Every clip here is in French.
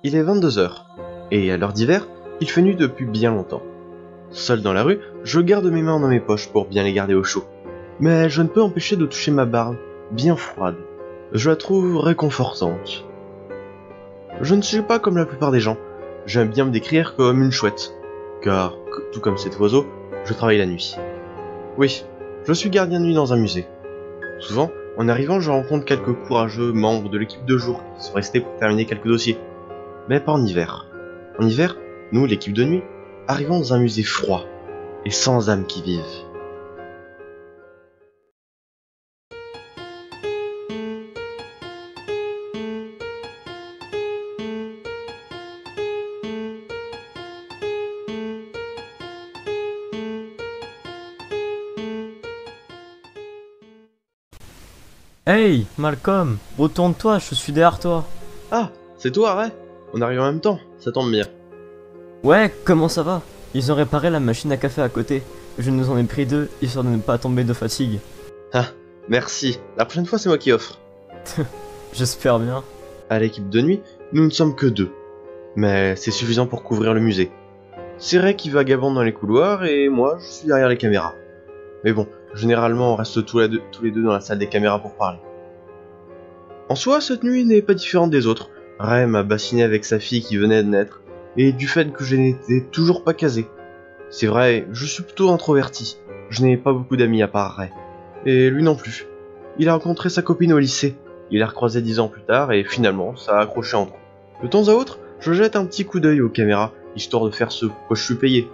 Il est 22 h, et à l'heure d'hiver, il fait nuit depuis bien longtemps. Seul dans la rue, je garde mes mains dans mes poches pour bien les garder au chaud. Mais je ne peux empêcher de toucher ma barbe, bien froide. Je la trouve réconfortante. Je ne suis pas comme la plupart des gens. J'aime bien me décrire comme une chouette, car, tout comme cet oiseau, je travaille la nuit. Oui, je suis gardien de nuit dans un musée. Souvent, en arrivant, je rencontre quelques courageux membres de l'équipe de jour qui sont restés pour terminer quelques dossiers. Mais pas en hiver. En hiver, nous, l'équipe de nuit, arrivons dans un musée froid et sans âme qui vive. Hey, Malcolm, retourne-toi, je suis derrière toi. Ah, c'est toi, Ray? On arrive en même temps, ça tombe bien. Ouais, comment ça va? Ils ont réparé la machine à café à côté. Je nous en ai pris 2, histoire de ne pas tomber de fatigue. Ah, merci. La prochaine fois, c'est moi qui offre. J'espère bien. À l'équipe de nuit, nous ne sommes que 2. Mais c'est suffisant pour couvrir le musée. C'est Ray qui vagabonde dans les couloirs et moi, je suis derrière les caméras. Mais bon, généralement, on reste tous les deux dans la salle des caméras pour parler. En soi, cette nuit n'est pas différente des autres. Ray m'a bassiné avec sa fille qui venait de naître, et du fait que je n'étais toujours pas casé. C'est vrai, je suis plutôt introverti. Je n'ai pas beaucoup d'amis à part Ray. Et lui non plus. Il a rencontré sa copine au lycée. Il l'a recroisé 10 ans plus tard, et finalement, ça a accroché entre eux. De temps à autre, je jette un petit coup d'œil aux caméras, histoire de faire ce pourquoi je suis payé.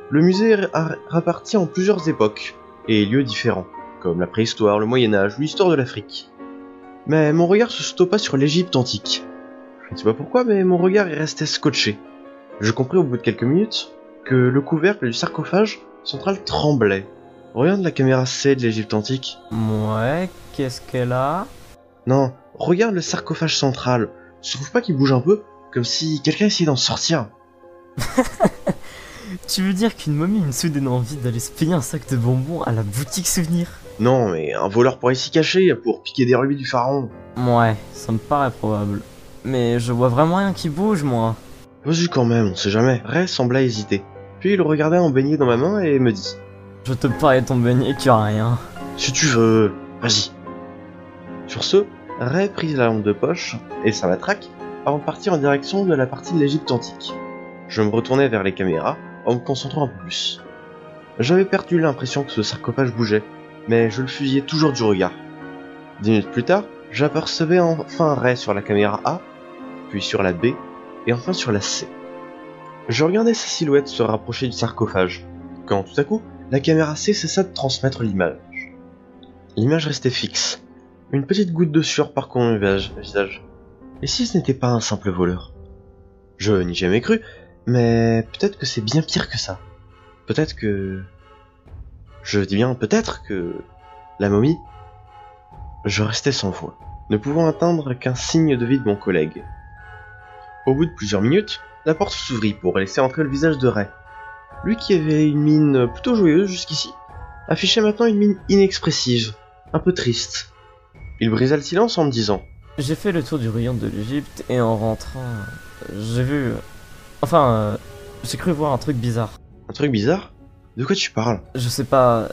Le musée est réparti en plusieurs époques et lieux différents, comme la préhistoire, le Moyen-Âge ou l'histoire de l'Afrique. Mais mon regard se stoppa sur l'Égypte antique. Je ne sais pas pourquoi, mais mon regard est resté scotché. Je compris au bout de quelques minutes que le couvercle du sarcophage central tremblait. Regarde la caméra C de l'Égypte antique. Ouais, qu'est-ce qu'elle a? Non, regarde le sarcophage central. Tu trouves pas qu'il bouge un peu? Comme si quelqu'un essayait d'en sortir. Tu veux dire qu'une momie a une soudaine envie d'aller se payer un sac de bonbons à la boutique souvenir? Non, mais un voleur pourrait s'y cacher pour piquer des rubis du pharaon. Ouais, ça me paraît probable. Mais je vois vraiment rien qui bouge, moi. Vas-y quand même, on sait jamais. Ray sembla hésiter. Puis il regardait en beignet dans ma main et me dit: Je te parie ton beignet qu'il y a rien. Si tu veux, vas-y. Sur ce, Ray prit la lampe de poche et sa matraque avant de partir en direction de la partie de l'Égypte antique. Je me retournai vers les caméras en me concentrant un peu plus. J'avais perdu l'impression que ce sarcophage bougeait, mais je le fusillais toujours du regard. 10 minutes plus tard, j'apercevais enfin Ray sur la caméra A, puis sur la B, et enfin sur la C. Je regardais sa silhouette se rapprocher du sarcophage, quand tout à coup, la caméra C cessa de transmettre l'image. L'image restait fixe. Une petite goutte de sueur parcourut mon visage. Et si ce n'était pas un simple voleur? Je n'y ai jamais cru, mais peut-être que c'est bien pire que ça. Peut-être que... Je dis bien peut-être que... La momie... Je restais sans voix, ne pouvant atteindre qu'un signe de vie de mon collègue. Au bout de plusieurs minutes, la porte s'ouvrit pour laisser entrer le visage de Ray. Lui qui avait une mine plutôt joyeuse jusqu'ici, affichait maintenant une mine inexpressive, un peu triste. Il brisa le silence en me disant: J'ai fait le tour du rayon de l'Égypte et en rentrant, j'ai vu... Enfin, j'ai cru voir un truc bizarre. Un truc bizarre? De quoi tu parles? Je sais pas...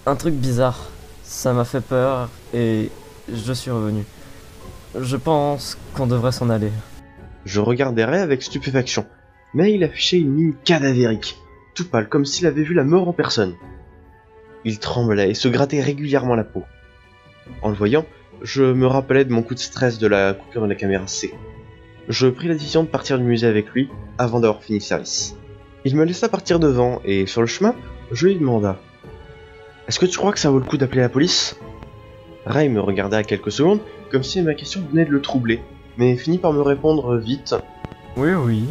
Un truc bizarre. Ça m'a fait peur et je suis revenu. Je pense qu'on devrait s'en aller. Je regardais Ray avec stupéfaction, mais il affichait une mine cadavérique, tout pâle comme s'il avait vu la mort en personne. Il tremblait et se grattait régulièrement la peau. En le voyant, je me rappelais de mon coup de stress de la coupure de la caméra C. Je pris la décision de partir du musée avec lui avant d'avoir fini le service. Il me laissa partir devant et sur le chemin, je lui demanda: Est-ce que tu crois que ça vaut le coup d'appeler la police? Ray me regarda quelques secondes comme si ma question venait de le troubler, mais finit par me répondre vite: Oui, oui.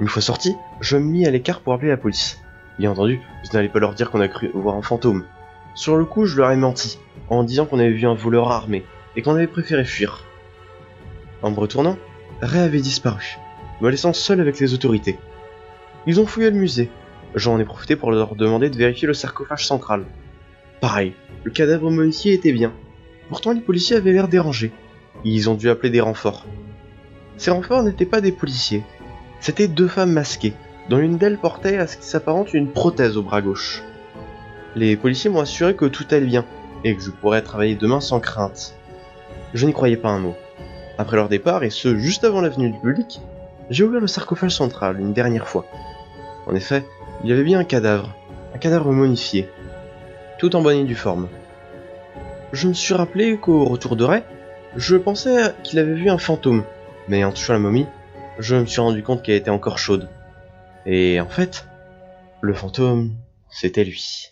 Une fois sorti, je me mis à l'écart pour appeler la police. Bien entendu, je n'allais pas leur dire qu'on a cru voir un fantôme. Sur le coup, je leur ai menti, en disant qu'on avait vu un voleur armé, et qu'on avait préféré fuir. En me retournant, Ray avait disparu, me laissant seul avec les autorités. Ils ont fouillé le musée. J'en ai profité pour leur demander de vérifier le sarcophage central. Pareil, le cadavre momifié était bien. Pourtant, les policiers avaient l'air dérangés. Ils ont dû appeler des renforts. Ces renforts n'étaient pas des policiers, c'étaient deux femmes masquées, dont l'une d'elles portait à ce qui s'apparente une prothèse au bras gauche. Les policiers m'ont assuré que tout allait bien, et que je pourrais travailler demain sans crainte. Je n'y croyais pas un mot. Après leur départ, et ce juste avant la venue du public, j'ai ouvert le sarcophage central une dernière fois. En effet, il y avait bien un cadavre momifié, tout en bonne et due forme. Je me suis rappelé qu'au retour de Ray, je pensais qu'il avait vu un fantôme, mais en touchant la momie, je me suis rendu compte qu'elle était encore chaude. Et en fait, le fantôme, c'était lui.